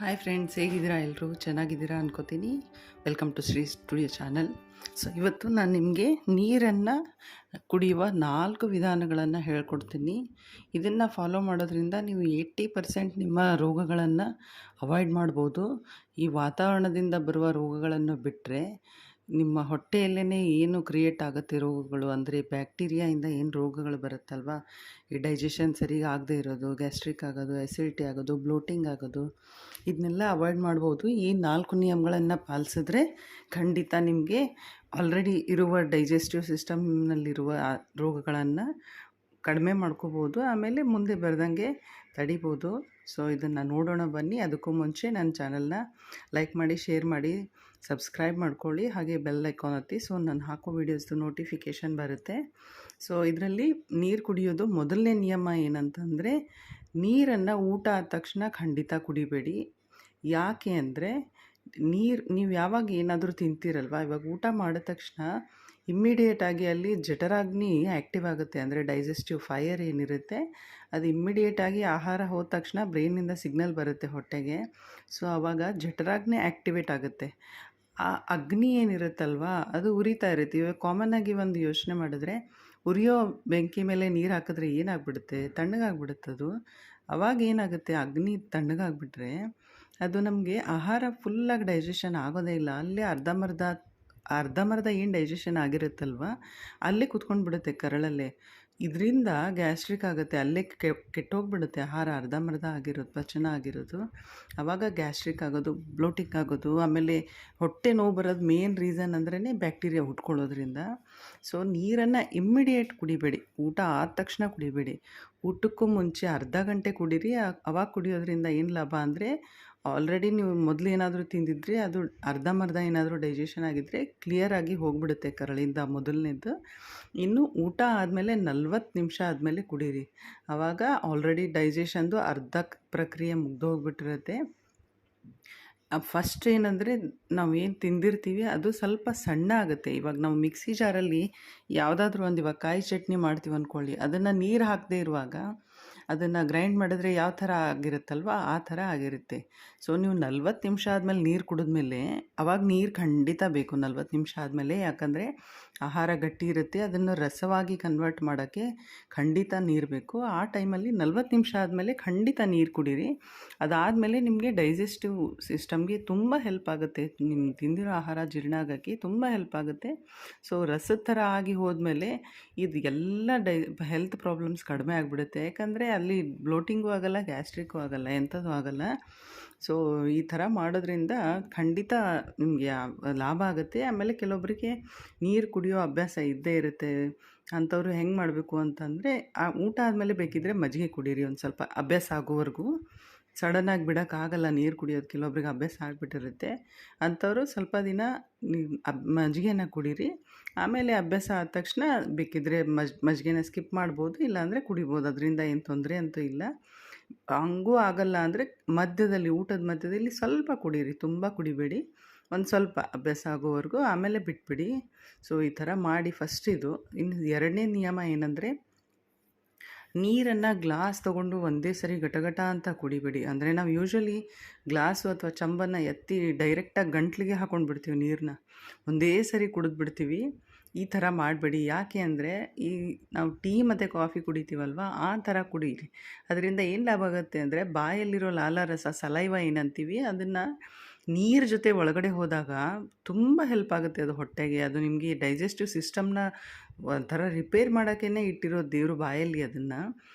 Hi friends, ಹೇಗಿದ್ದೀರಾ? ಎಲ್ಲರೂ ಚೆನ್ನಾಗಿದ್ದೀರಾ ಅನ್ಕೋತೀನಿ. Welcome to Shri studio channel. So ಇವತ್ತು ನಾನು ನಿಮಗೆ ನೀರನ್ನು ಕುಡಿಯುವ 4 ವಿಧಾನಗಳನ್ನು ಹೇಳ್ಕೊಡ್ತೀನಿ. ಇದನ್ನು ಫಾಲೋ ಮಾಡೋದ್ರಿಂದ ನೀವು 80% ನಿಮ್ಮ ರೋಗಗಳನ್ನು ಅವಾಯ್ಡ್ ಮಾಡ್ಬೋದು. ಈ ವಾತಾವರಣದಿಂದ ಬರುವ ರೋಗಗಳನ್ನು ಬಿಟ್ಟರೆ ನಿಮ್ಮ ಹೊಟ್ಟೆಯಲ್ಲೇ ಏನು ಕ್ರಿಯೇಟ್ ಆಗುತ್ತೆ ರೋಗಗಳು, ಅಂದರೆ ಬ್ಯಾಕ್ಟೀರಿಯಾಯಿಂದ ಏನು ರೋಗಗಳು ಬರುತ್ತಲ್ವ, ಈ ಡೈಜೆಷನ್ ಸರಿಗೆ ಆಗದೆ ಇರೋದು, ಗ್ಯಾಸ್ಟ್ರಿಕ್ ಆಗೋದು, ಎಸಿಡಿಟಿ ಆಗೋದು, ಬ್ಲೋಟಿಂಗ್ ಆಗೋದು, ಇದನ್ನೆಲ್ಲ ಅವಾಯ್ಡ್ ಮಾಡ್ಬೋದು. ಈ 4 ನಿಯಮಗಳನ್ನು ಪಾಲಿಸಿದ್ರೆ ಖಂಡಿತ ನಿಮಗೆ ಆಲ್ರೆಡಿ ಇರುವ ಡೈಜೆಸ್ಟಿವ್ ಸಿಸ್ಟಮ್ನಲ್ಲಿರುವ ರೋಗಗಳನ್ನು ಕಡಿಮೆ ಮಾಡ್ಕೋಬೋದು, ಆಮೇಲೆ ಮುಂದೆ ಬರ್ದಂಗೆ ತಡಿಬೋದು. ಸೊ ಇದನ್ನು ನೋಡೋಣ ಬನ್ನಿ. ಅದಕ್ಕೂ ಮುಂಚೆ ನನ್ನ ಚಾನಲ್ನ ಲೈಕ್ ಮಾಡಿ, ಶೇರ್ ಮಾಡಿ, ಸಬ್ಸ್ಕ್ರೈಬ್ ಮಾಡ್ಕೊಳ್ಳಿ, ಹಾಗೆ ಬೆಲ್ ಐಕಾನ್ ಒತ್ತಿ. ಸೊ ನಾನು ಹಾಕೋ ವೀಡಿಯೋಸ್ದು ನೋಟಿಫಿಕೇಷನ್ ಬರುತ್ತೆ. ಸೊ ಇದರಲ್ಲಿ ನೀರು ಕುಡಿಯೋದು ಮೊದಲನೇ ನಿಯಮ ಏನಂತಂದರೆ, ನೀರನ್ನು ಊಟ ಆದ ತಕ್ಷಣ ಖಂಡಿತ ಕುಡಿಬೇಡಿ. ಯಾಕೆ ಅಂದರೆ, ನೀವು ಯಾವಾಗ ಏನಾದರೂ ತಿಂತೀರಲ್ವ, ಇವಾಗ ಊಟ ಮಾಡಿದ ತಕ್ಷಣ ಇಮ್ಮಿಡಿಯೇಟಾಗಿ ಅಲ್ಲಿ ಜಠರಾಗ್ನಿ ಆ್ಯಕ್ಟಿವ್ ಆಗುತ್ತೆ. ಅಂದರೆ ಡೈಜೆಸ್ಟಿವ್ ಫೈರ್ ಏನಿರುತ್ತೆ ಅದು ಇಮ್ಮಿಡಿಯೇಟಾಗಿ ಆಹಾರ ಹೋದ ತಕ್ಷಣ ಬ್ರೈನಿಂದ ಸಿಗ್ನಲ್ ಬರುತ್ತೆ ಹೊಟ್ಟೆಗೆ. ಸೊ ಆವಾಗ ಜಠರಾಗ್ನಿ ಆ್ಯಕ್ಟಿವೇಟ್ ಆಗುತ್ತೆ. ಆ ಅಗ್ನಿ ಏನಿರುತ್ತಲ್ವ ಅದು ಉರಿತಾ ಇರುತ್ತೆ. ಇವಾಗ ಕಾಮನ್ನಾಗಿ ಒಂದು ಯೋಚನೆ ಮಾಡಿದ್ರೆ, ಉರಿಯೋ ಬೆಂಕಿ ಮೇಲೆ ನೀರು ಹಾಕಿದ್ರೆ ಏನಾಗ್ಬಿಡುತ್ತೆ? ತಣ್ಣಗಾಗ್ಬಿಡುತ್ತೆ ಅದು. ಅವಾಗ ಏನಾಗುತ್ತೆ, ಅಗ್ನಿ ತಣ್ಣಗಾಗ್ಬಿಟ್ರೆ ಅದು ನಮಗೆ ಆಹಾರ ಫುಲ್ಲಾಗಿ ಡೈಜೆಷನ್ ಆಗೋದೇ ಇಲ್ಲ. ಅಲ್ಲೇ ಅರ್ಧಂಬರ್ಧ ಏನು ಡೈಜೆಷನ್ ಆಗಿರುತ್ತಲ್ವ ಅಲ್ಲೇ ಕುತ್ಕೊಂಡು ಬಿಡುತ್ತೆ ಕರಳಲ್ಲೇ. ಇದರಿಂದ ಗ್ಯಾಸ್ಟ್ರಿಕ್ ಆಗುತ್ತೆ, ಅಲ್ಲೇ ಕೆಟ್ಟೋಗ್ಬಿಡುತ್ತೆ ಆಹಾರ ಅರ್ಧಂಬರ್ಧ ಆಗಿರೋದು, ಪಚನ ಆಗಿರೋದು. ಆವಾಗ ಗ್ಯಾಸ್ಟ್ರಿಕ್ ಆಗೋದು, ಬ್ಲೋಟಿಂಗ್ ಆಗೋದು, ಆಮೇಲೆ ಹೊಟ್ಟೆ ನೋವು ಬರೋದು ಮೇನ್ ರೀಸನ್ ಅಂದ್ರೇ ಬ್ಯಾಕ್ಟೀರಿಯಾ ಹುಟ್ಕೊಳ್ಳೋದ್ರಿಂದ. ಸೊ ನೀರನ್ನು ಇಮ್ಮಿಡಿಯೇಟ್ ಕುಡಿಬೇಡಿ, ಊಟ ಆದ ತಕ್ಷಣ ಕುಡಿಬೇಡಿ. ಊಟಕ್ಕೂ ಮುಂಚೆ ಅರ್ಧ ಗಂಟೆ ಕುಡೀರಿ. ಅವಾಗ ಕುಡಿಯೋದ್ರಿಂದ ಏನು ಲಾಭ ಅಂದರೆ, ಆಲ್ರೆಡಿ ನೀವು ಮೊದಲು ಏನಾದರೂ ತಿಂದಿದ್ರೆ ಅದು ಅರ್ಧಂಬರ್ಧ ಏನಾದರೂ ಡೈಜೆಷನ್ ಆಗಿದ್ದರೆ ಕ್ಲಿಯರಾಗಿ ಹೋಗಿಬಿಡುತ್ತೆ ಕರಳಿಂದ ಮೊದಲನೇದು. ಇನ್ನು ಊಟ ಆದಮೇಲೆ 40 ನಿಮಿಷ ಆದಮೇಲೆ ಕುಡೀರಿ. ಆವಾಗ ಆಲ್ರೆಡಿ ಡೈಜೆಷನ್ದು ಅರ್ಧ ಪ್ರಕ್ರಿಯೆ ಮುಗ್ದೋಗ್ಬಿಟ್ಟಿರುತ್ತೆ. ಫಸ್ಟ್ ಏನಂದರೆ, ನಾವು ಏನು ತಿಂದಿರ್ತೀವಿ ಅದು ಸ್ವಲ್ಪ ಸಣ್ಣ ಆಗುತ್ತೆ. ಇವಾಗ ನಾವು ಮಿಕ್ಸಿ ಜಾರಲ್ಲಿ ಯಾವುದಾದ್ರೂ ಒಂದು, ಇವಾಗ ಕಾಯಿ ಚಟ್ನಿ ಮಾಡ್ತೀವಿ ಅಂದ್ಕೊಳ್ಳಿ, ಅದನ್ನು ನೀರು ಹಾಕದೇ ಇರುವಾಗ ಅದನ್ನು ಗ್ರೈಂಡ್ ಮಾಡಿದ್ರೆ ಯಾವ ಥರ ಆಗಿರುತ್ತಲ್ವ ಆ ಥರ ಆಗಿರುತ್ತೆ. ಸೊ ನೀವು 40 ನಿಮಿಷ ಆದಮೇಲೆ ನೀರು ಕುಡಿದ್ಮೇಲೆ, ಅವಾಗ ನೀರು ಖಂಡಿತ ಬೇಕು 40 ನಿಮಿಷ ಆದಮೇಲೆ. ಯಾಕಂದರೆ ಆಹಾರ ಗಟ್ಟಿ ಇರುತ್ತೆ, ಅದನ್ನು ರಸವಾಗಿ ಕನ್ವರ್ಟ್ ಮಾಡೋಕ್ಕೆ ಖಂಡಿತ ನೀರು ಬೇಕು. ಆ ಟೈಮಲ್ಲಿ 40 ನಿಮಿಷ ಆದಮೇಲೆ ಖಂಡಿತ ನೀರು ಕುಡೀರಿ. ಅದಾದಮೇಲೆ ನಿಮಗೆ ಡೈಜೆಸ್ಟಿವ್ ಸಿಸ್ಟಮ್ಗೆ ತುಂಬ ಹೆಲ್ಪ್ ಆಗುತ್ತೆ. ನಿಮ್ಮ ತಿಂದಿರೋ ಆಹಾರ ಜೀರ್ಣ ಆಗೋಕ್ಕೆ ತುಂಬ ಹೆಲ್ಪ್ ಆಗುತ್ತೆ. ಸೊ ರಸದ ಥರ ಆಗಿ ಹೋದ್ಮೇಲೆ ಇದು ಎಲ್ಲ ಹೆಲ್ತ್ ಪ್ರಾಬ್ಲಮ್ಸ್ ಕಡಿಮೆ ಆಗಿಬಿಡುತ್ತೆ. ಯಾಕಂದರೆ ಅಲ್ಲಿ ಬ್ಲೋಟಿಂಗೂ ಆಗೋಲ್ಲ, ಗ್ಯಾಸ್ಟ್ರಿಕ್ಕು ಆಗೋಲ್ಲ, ಎಂಥದ್ದು ಆಗೋಲ್ಲ. ಸೊ ಈ ಥರ ಮಾಡೋದ್ರಿಂದ ಖಂಡಿತ ನಿಮಗೆ ಲಾಭ ಆಗುತ್ತೆ. ಆಮೇಲೆ ಕೆಲವೊಬ್ಬರಿಗೆ ನೀರು ಕುಡಿಯೋ ಅಭ್ಯಾಸ ಇದ್ದೇ ಇರುತ್ತೆ. ಅಂಥವ್ರು ಹೆಂಗೆ ಮಾಡಬೇಕು ಅಂತಂದರೆ, ಆ ಊಟ ಆದಮೇಲೆ ಬೇಕಿದ್ದರೆ ಮಜ್ಜಿಗೆ ಕುಡೀರಿ ಒಂದು ಸ್ವಲ್ಪ, ಅಭ್ಯಾಸ ಆಗೋವರೆಗೂ. ಸಡನ್ನಾಗಿ ಬಿಡೋಕ್ಕಾಗಲ್ಲ ನೀರು ಕುಡಿಯೋದು, ಕೆಲವೊಬ್ರಿಗೆ ಅಭ್ಯಾಸ ಆಗಿಬಿಟ್ಟಿರುತ್ತೆ. ಅಂಥವರು ಸ್ವಲ್ಪ ದಿನ ಮಜ್ಜಿಗೆನ ಕುಡೀರಿ. ಆಮೇಲೆ ಅಭ್ಯಾಸ ಆದ ತಕ್ಷಣ ಬೇಕಿದ್ದರೆ ಮಜ್ಜಿಗೆನ ಸ್ಕಿಪ್ ಮಾಡ್ಬೋದು, ಇಲ್ಲಾಂದರೆ ಕುಡಿಬೋದು. ಅದರಿಂದ ಏನು ತೊಂದರೆ ಅಂತೂ ಇಲ್ಲ. ಹಂಗೂ ಆಗಲ್ಲ ಅಂದರೆ ಮಧ್ಯದಲ್ಲಿ, ಊಟದ ಮಧ್ಯದಲ್ಲಿ ಸ್ವಲ್ಪ ಕುಡೀರಿ, ತುಂಬ ಕುಡಿಬೇಡಿ, ಒಂದು ಸ್ವಲ್ಪ ಅಭ್ಯಾಸ ಆಗೋವರೆಗೂ, ಆಮೇಲೆ ಬಿಟ್ಬಿಡಿ. ಸೊ ಈ ಥರ ಮಾಡಿ ಫಸ್ಟ್ ಇದು. ಇನ್ನು ಎರಡನೇ ನಿಯಮ ಏನಂದರೆ, ನೀರನ್ನು ಗ್ಲಾಸ್ ತೊಗೊಂಡು ಒಂದೇ ಸರಿ ಗಟಗಟ ಅಂತ ಕುಡಿಬೇಡಿ. ಅಂದರೆ ನಾವು ಯೂಶ್ವಲಿ ಗ್ಲಾಸು ಅಥವಾ ಚಂಬನ್ನು ಎತ್ತಿ ಡೈರೆಕ್ಟಾಗಿ ಗಂಟ್ಲಿಗೆ ಹಾಕ್ಕೊಂಡು ಬಿಡ್ತೀವಿ ನೀರನ್ನ, ಒಂದೇ ಸರಿ ಕುಡಿದ್ಬಿಡ್ತೀವಿ. ಈ ಥರ ಮಾಡಬೇಡಿ. ಯಾಕೆ ಅಂದರೆ, ಈ ನಾವು ಟೀ ಮತ್ತು ಕಾಫಿ ಕುಡಿತೀವಲ್ವ ಆ ಥರ ಕುಡೀರಿ. ಅದರಿಂದ ಏನು ಲಾಭ ಆಗುತ್ತೆ ಅಂದರೆ, ಬಾಯಲ್ಲಿರೋ ಲಾಲಾರಸ, ಸಲೈವ ಏನಂತೀವಿ, ಅದನ್ನು ನೀರು ಜೊತೆ ಒಳಗಡೆ ಹೋದಾಗ ತುಂಬ ಹೆಲ್ಪ್ ಆಗುತ್ತೆ ಅದು ಹೊಟ್ಟೆಗೆ. ಅದು ನಿಮಗೆ ಡೈಜೆಸ್ಟಿವ್ ಸಿಸ್ಟಮ್ನ ಒಂಥರ ರಿಪೇರ್ ಮಾಡೋಕ್ಕೇ ಇಟ್ಟಿರೋದು ದೇವರು ಬಾಯಲ್ಲಿ ಅದನ್ನು.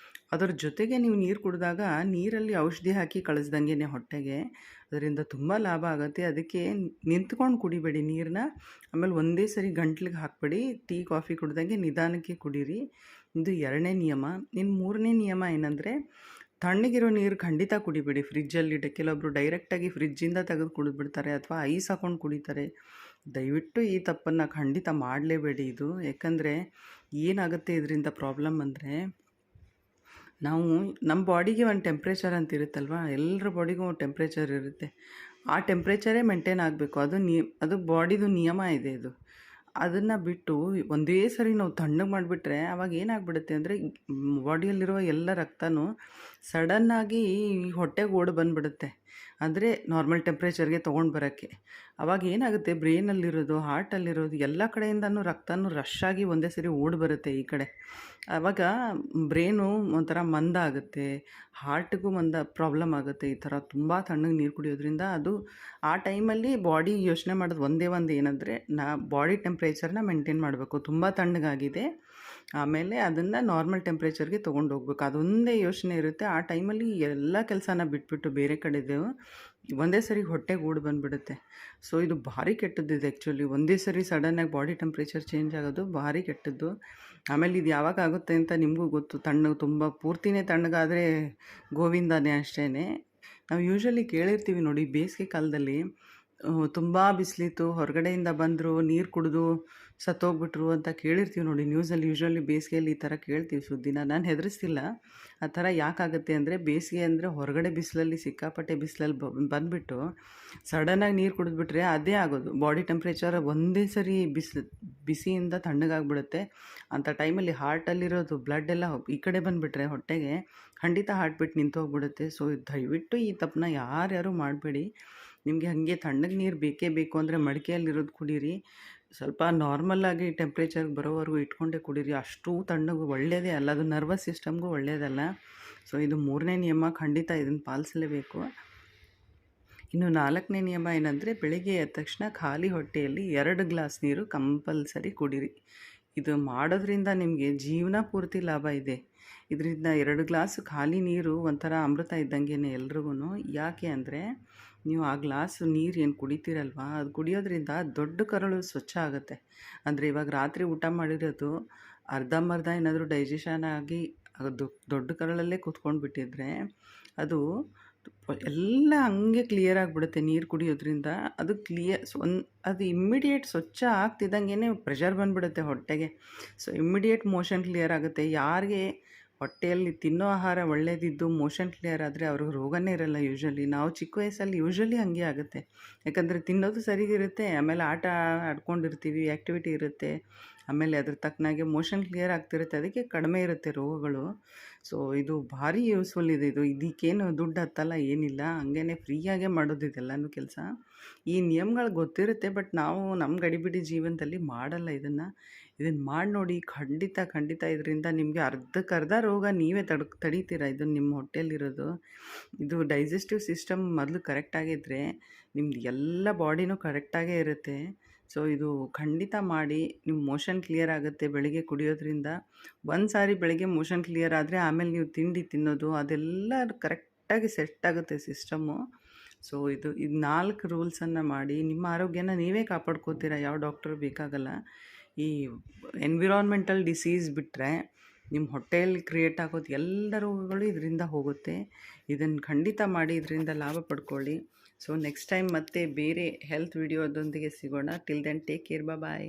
ಅದರ ಜೊತೆಗೆ ನೀವು ನೀರು ಕುಡಿದಾಗ ನೀರಲ್ಲಿ ಔಷಧಿ ಹಾಕಿ ಕಳಿಸ್ದಂಗೆ ಹೊಟ್ಟೆಗೆ, ಅದರಿಂದ ತುಂಬ ಲಾಭ ಆಗುತ್ತೆ. ಅದಕ್ಕೆ ನಿಂತ್ಕೊಂಡು ಕುಡಿಬೇಡಿ ನೀರನ್ನ. ಆಮೇಲೆ ಒಂದೇ ಸರಿ ಗಂಟ್ಲಿಗೆ ಹಾಕಬೇಡಿ. ಟೀ ಕಾಫಿ ಕುಡ್ದಂಗೆ ನಿಧಾನಕ್ಕೆ ಕುಡೀರಿ. ಇದು ಎರಡನೇ ನಿಯಮ. ಇನ್ನು ಮೂರನೇ ನಿಯಮ ಏನಂದರೆ, ತಣ್ಣಗಿರೋ ನೀರು ಖಂಡಿತ ಕುಡಿಬೇಡಿ ಫ್ರಿಜ್ಜಲ್ಲಿಟ್ಟು. ಕೆಲವೊಬ್ಬರು ಡೈರೆಕ್ಟಾಗಿ ಫ್ರಿಜ್ಜಿಂದ ತೆಗೆದು ಕುಡಿದ್ಬಿಡ್ತಾರೆ, ಅಥವಾ ಐಸ್ ಹಾಕ್ಕೊಂಡು ಕುಡಿತಾರೆ. ದಯವಿಟ್ಟು ಈ ತಪ್ಪನ್ನು ಖಂಡಿತ ಮಾಡಲೇಬೇಡಿ ಇದು. ಯಾಕಂದರೆ ಏನಾಗುತ್ತೆ ಇದರಿಂದ ಪ್ರಾಬ್ಲಮ್ ಅಂದರೆ, ನಾವು ನಮ್ಮ ಬಾಡಿಗೆ ಒಂದು ಟೆಂಪ್ರೇಚರ್ ಅಂತ ಇರುತ್ತಲ್ವ, ಎಲ್ಲರ ಬಾಡಿಗೂ ಟೆಂಪ್ರೇಚರ್ ಇರುತ್ತೆ. ಆ ಟೆಂಪ್ರೇಚರೇ ಮೇಂಟೈನ್ ಆಗಬೇಕು. ಅದು ಬಾಡಿದು ನಿಯಮ ಇದೆ ಇದು. ಅದನ್ನು ಬಿಟ್ಟು ಒಂದೇ ಸರಿ ನಾವು ತಣ್ಣಗೆ ಮಾಡಿಬಿಟ್ರೆ ಆವಾಗ ಏನಾಗ್ಬಿಡುತ್ತೆ ಅಂದರೆ, ಬಾಡಿಯಲ್ಲಿರುವ ಎಲ್ಲ ರಕ್ತನೂ ಸಡನ್ನಾಗಿ ಹೊಟ್ಟೆಗೆ ಓಡಿ ಬಂದುಬಿಡುತ್ತೆ. ಅಂದರೆ ನಾರ್ಮಲ್ ಟೆಂಪ್ರೇಚರ್ಗೆ ತೊಗೊಂಡು ಬರೋಕ್ಕೆ. ಆವಾಗ ಏನಾಗುತ್ತೆ, ಬ್ರೈನಲ್ಲಿರೋದು, ಹಾರ್ಟಲ್ಲಿರೋದು ಎಲ್ಲ ಕಡೆಯಿಂದನೂ ರಕ್ತನೂ ರಶ್ ಆಗಿ ಒಂದೇ ಸರಿ ಓಡಿ ಬರುತ್ತೆ ಈ ಕಡೆ. ಆವಾಗ ಬ್ರೈನು ಒಂಥರ ಮಂದ ಆಗುತ್ತೆ, ಹಾರ್ಟ್ಗೂ ಪ್ರಾಬ್ಲಮ್ ಆಗುತ್ತೆ. ಈ ಥರ ತುಂಬ ತಣ್ಣಗೆ ನೀರು ಕುಡಿಯೋದ್ರಿಂದ ಅದು ಆ ಟೈಮಲ್ಲಿ ಬಾಡಿ ಯೋಚನೆ ಮಾಡೋದು ಒಂದೇ ಒಂದು ಏನಂದರೆ, ಬಾಡಿ ಟೆಂಪ್ರೇಚರ್ನ ಮೇಂಟೈನ್ ಮಾಡಬೇಕು. ತುಂಬ ತಣ್ಣಗಾಗಿದೆ, ಆಮೇಲೆ ಅದನ್ನು ನಾರ್ಮಲ್ ಟೆಂಪ್ರೇಚರ್ಗೆ ತೊಗೊಂಡು ಹೋಗ್ಬೇಕು, ಅದೊಂದೇ ಯೋಚನೆ ಇರುತ್ತೆ. ಆ ಟೈಮಲ್ಲಿ ಎಲ್ಲ ಕೆಲಸನ ಬಿಟ್ಬಿಟ್ಟು ಬೇರೆ ಕಡೆದು ಒಂದೇ ಸರಿ ಹೊಟ್ಟೆಗೆ ಊಡು ಬಂದುಬಿಡುತ್ತೆ. ಸೊ ಇದು ಭಾರಿ ಕೆಟ್ಟದ್ದಿದೆ ಆ್ಯಕ್ಚುಲಿ. ಒಂದೇ ಸರಿ ಸಡನ್ನಾಗಿ ಬಾಡಿ ಟೆಂಪ್ರೇಚರ್ ಚೇಂಜ್ ಆಗೋದು ಭಾರಿ ಕೆಟ್ಟದ್ದು. ಆಮೇಲೆ ಇದು ಯಾವಾಗ ಆಗುತ್ತೆ ಅಂತ ನಿಮಗೂ ಗೊತ್ತು. ತುಂಬ ಪೂರ್ತಿನೇ ತಣ್ಣಗಾದರೆ ಗೋವಿಂದನೇ ಅಷ್ಟೇ. ನಾವು ಯೂಶ್ವಲಿ ಕೇಳಿರ್ತೀವಿ ನೋಡಿ, ಬೇಸಿಗೆ ಕಾಲದಲ್ಲಿ ತುಂಬ ಬಿಸಿಲಿತ್ತು, ಹೊರಗಡೆಯಿಂದ ಬಂದರು, ನೀರು ಕುಡಿದು ಸತ್ತೋಗ್ಬಿಟ್ರು ಅಂತ ಕೇಳಿರ್ತೀವಿ ನೋಡಿ ನ್ಯೂಸಲ್ಲಿ. ಯೂಶ್ವಲಿ ಬೇಸಿಗೆಯಲ್ಲಿ ಈ ಥರ ಕೇಳ್ತೀವಿ ಸುದ್ದಿನ. ನಾನು ಹೆದರಿಸ್ತಿಲ್ಲ. ಆ ಥರ ಯಾಕಾಗುತ್ತೆ ಅಂದರೆ, ಬೇಸಿಗೆ ಅಂದರೆ ಹೊರಗಡೆ ಬಿಸಿಲಲ್ಲಿ, ಸಿಕ್ಕಾಪಟ್ಟೆ ಬಿಸಿಲಲ್ಲಿ ಬಂದುಬಿಟ್ಟು ಸಡನ್ನಾಗಿ ನೀರು ಕುಡಿದ್ಬಿಟ್ರೆ ಅದೇ ಆಗೋದು. ಬಾಡಿ ಟೆಂಪ್ರೇಚರ್ ಒಂದೇ ಸರಿ ಬಿಸಿಯಿಂದ ತಣ್ಣಗಾಗ್ಬಿಡುತ್ತೆ. ಅಂಥ ಟೈಮಲ್ಲಿ ಹಾರ್ಟಲ್ಲಿರೋದು ಬ್ಲಡ್ ಎಲ್ಲ ಈ ಕಡೆ ಬಂದುಬಿಟ್ರೆ ಹೊಟ್ಟೆಗೆ ಖಂಡಿತ ಹಾರ್ಟ್ ಬೀಟ್ ನಿಂತೋಗ್ಬಿಡುತ್ತೆ. ಸೊ ದಯವಿಟ್ಟು ಈ ತಪ್ಪನ್ನ ಯಾರ್ಯಾರು ಮಾಡಬೇಡಿ. ನಿಮಗೆ ಹಾಗೆ ತಣ್ಣಗೆ ನೀರು ಬೇಕೇ ಬೇಕು ಅಂದರೆ ಮಡಿಕೆಯಲ್ಲಿರೋದು ಕುಡೀರಿ. ಸ್ವಲ್ಪ ನಾರ್ಮಲ್ಲಾಗಿ ಟೆಂಪ್ರೇಚರ್ಗೆ ಬರೋವರೆಗೂ ಇಟ್ಕೊಂಡೇ ಕುಡೀರಿ. ಅಷ್ಟು ತಣ್ಣಗೆ ಒಳ್ಳೆಯದೇ ಅಲ್ಲ, ಅದು ನರ್ವಸ್ ಸಿಸ್ಟಮ್ಗೂ ಒಳ್ಳೆಯದಲ್ಲ. ಸೊ ಇದು 3ನೇ ನಿಯಮ, ಖಂಡಿತ ಇದನ್ನು ಪಾಲಿಸಲೇಬೇಕು. ಇನ್ನು 4ನೇ ನಿಯಮ ಏನಂದರೆ, ಬೆಳಿಗ್ಗೆ ಎದ್ದ ತಕ್ಷಣ ಖಾಲಿ ಹೊಟ್ಟೆಯಲ್ಲಿ 2 ಗ್ಲಾಸ್ ನೀರು ಕಂಪಲ್ಸರಿ ಕುಡೀರಿ. ಇದು ಮಾಡೋದ್ರಿಂದ ನಿಮಗೆ ಜೀವನ ಪೂರ್ತಿ ಲಾಭ ಇದೆ. ಇದರಿಂದ 2 ಗ್ಲಾಸ್ ಖಾಲಿ ನೀರು ಒಂಥರ ಅಮೃತ ಇದ್ದಂಗೆ ಎಲ್ರಿಗೂ. ಯಾಕೆ ಅಂದರೆ, ನೀವು ಆ ಗ್ಲಾಸ್ ನೀರು ಏನು ಕುಡಿತೀರಲ್ವ, ಅದು ಕುಡಿಯೋದ್ರಿಂದ ದೊಡ್ಡ ಕರಳು ಸ್ವಚ್ಛ ಆಗುತ್ತೆ. ಅಂದರೆ ಇವಾಗ ರಾತ್ರಿ ಊಟ ಮಾಡಿರೋದು ಅರ್ಧಂಬರ್ಧ ಏನಾದರೂ ಡೈಜೆಷನ್ ಆಗಿ ಅದು ದೊಡ್ಡ ಕರಳಲ್ಲೇ ಕೂತ್ಕೊಂಡು ಬಿಟ್ಟಿದ್ರೆ ಅದು ಎಲ್ಲ ಹಂಗೆ ಕ್ಲಿಯರ್ ಆಗಿಬಿಡುತ್ತೆ ನೀರು ಕುಡಿಯೋದ್ರಿಂದ. ಅದು ಅದು ಇಮ್ಮಿಡಿಯೇಟ್ ಸ್ವಚ್ಛ ಆಗ್ತಿದ್ದಂಗೆ ಪ್ರೆಷರ್ ಬಂದುಬಿಡುತ್ತೆ ಹೊಟ್ಟೆಗೆ. ಸೊ ಇಮ್ಮಿಡಿಯೇಟ್ ಮೋಷನ್ ಕ್ಲಿಯರ್ ಆಗುತ್ತೆ. ಯಾರಿಗೆ ಹೊಟ್ಟೆಯಲ್ಲಿ ತಿನ್ನೋ ಆಹಾರ ಒಳ್ಳೆಯದಿದ್ದು ಮೋಷನ್ ಕ್ಲಿಯರ್ ಆದರೆ ಅವ್ರಿಗೆ ರೋಗನೇ ಇರಲ್ಲ ಯೂಶ್ವಲಿ. ನಾವು ಚಿಕ್ಕ ವಯಸ್ಸಲ್ಲಿ ಯೂಶ್ವಲಿ ಹಾಗೆ ಆಗುತ್ತೆ. ಯಾಕಂದರೆ ತಿನ್ನೋದು ಸರಿಗಿರುತ್ತೆ, ಆಮೇಲೆ ಆಟ ಆಡ್ಕೊಂಡಿರ್ತೀವಿ, ಆ್ಯಕ್ಟಿವಿಟಿ ಇರುತ್ತೆ, ಆಮೇಲೆ ಅದ್ರ ತಕ್ಕನಾಗೆ ಮೋಷನ್ ಕ್ಲಿಯರ್ ಆಗ್ತಿರುತ್ತೆ, ಅದಕ್ಕೆ ಕಡಿಮೆ ಇರುತ್ತೆ ರೋಗಗಳು. ಸೊ ಇದು ಭಾರಿ ಯೂಸ್ಫುಲ್ ಇದೆ. ಇದಕ್ಕೇನು ದುಡ್ಡು ಹತ್ತಲ್ಲ, ಏನಿಲ್ಲ, ಹಂಗೇ ಫ್ರೀಯಾಗೇ ಮಾಡೋದು ಇದೆಲ್ಲನೂ ಕೆಲಸ. ಈ ನಿಯಮಗಳು ಗೊತ್ತಿರುತ್ತೆ, ಬಟ್ ನಾವು ನಮ್ಮ ಗಡಿಬಿಡಿ ಜೀವನದಲ್ಲಿ ಮಾಡಲ್ಲ ಇದನ್ನು ಮಾಡಿ ನೋಡಿ. ಖಂಡಿತ ಇದರಿಂದ ನಿಮಗೆ ಅರ್ಧಕ್ಕರ್ಧ ರೋಗ ನೀವೇ ತಡೀತೀರ. ಇದು ನಿಮ್ಮ ಹೊಟ್ಟೆಯಲ್ಲಿರೋದು. ಇದು ಡೈಜೆಸ್ಟಿವ್ ಸಿಸ್ಟಮ್ ಮೊದಲು ಕರೆಕ್ಟಾಗಿದ್ದರೆ ನಿಮ್ದು ಎಲ್ಲ ಬಾಡಿನೂ ಕರೆಕ್ಟಾಗೇ ಇರುತ್ತೆ. ಸೊ ಇದು ಖಂಡಿತ ಮಾಡಿ. ನಿಮ್ಮ ಮೋಷನ್ ಕ್ಲಿಯರ್ ಆಗುತ್ತೆ ಬೆಳಿಗ್ಗೆ ಕುಡಿಯೋದ್ರಿಂದ. ಒಂದು ಸಾರಿ ಬೆಳಗ್ಗೆ ಮೋಷನ್ ಕ್ಲಿಯರ್ ಆದರೆ ಆಮೇಲೆ ನೀವು ತಿಂಡಿ ತಿನ್ನೋದು ಅದೆಲ್ಲ ಕರೆಕ್ಟಾಗಿ ಸೆಟ್ ಆಗುತ್ತೆ ಸಿಸ್ಟಮ್ಮು. ಸೊ ಇದು 4 ರೂಲ್ಸನ್ನು ಮಾಡಿ ನಿಮ್ಮ ಆರೋಗ್ಯನ ನೀವೇ ಕಾಪಾಡ್ಕೋತೀರ, ಯಾವ ಡಾಕ್ಟ್ರು ಬೇಕಾಗಲ್ಲ. ಈ ಎನ್ವಿರಾನ್ಮೆಂಟಲ್ ಡಿಸೀಸ್ ಬಿಟ್ಟರೆ ನಿಮ್ಮ ಹೊಟ್ಟೆಯಲ್ಲಿ ಕ್ರಿಯೇಟ್ ಆಗೋದು ಎಲ್ಲ ರೋಗಗಳು ಇದರಿಂದ ಹೋಗುತ್ತೆ. ಇದನ್ನು ಖಂಡಿತ ಮಾಡಿ, ಇದರಿಂದ ಲಾಭ ಪಡ್ಕೊಳ್ಳಿ. ಸೊ ನೆಕ್ಸ್ಟ್ ಟೈಮ್ ಮತ್ತೆ ಬೇರೆ ಹೆಲ್ತ್ ವಿಡಿಯೋದೊಂದಿಗೆ ಸಿಗೋಣ. ಟಿಲ್ ದೆನ್ ಟೇಕ್ ಕೇರ್, ಬಾಯ್.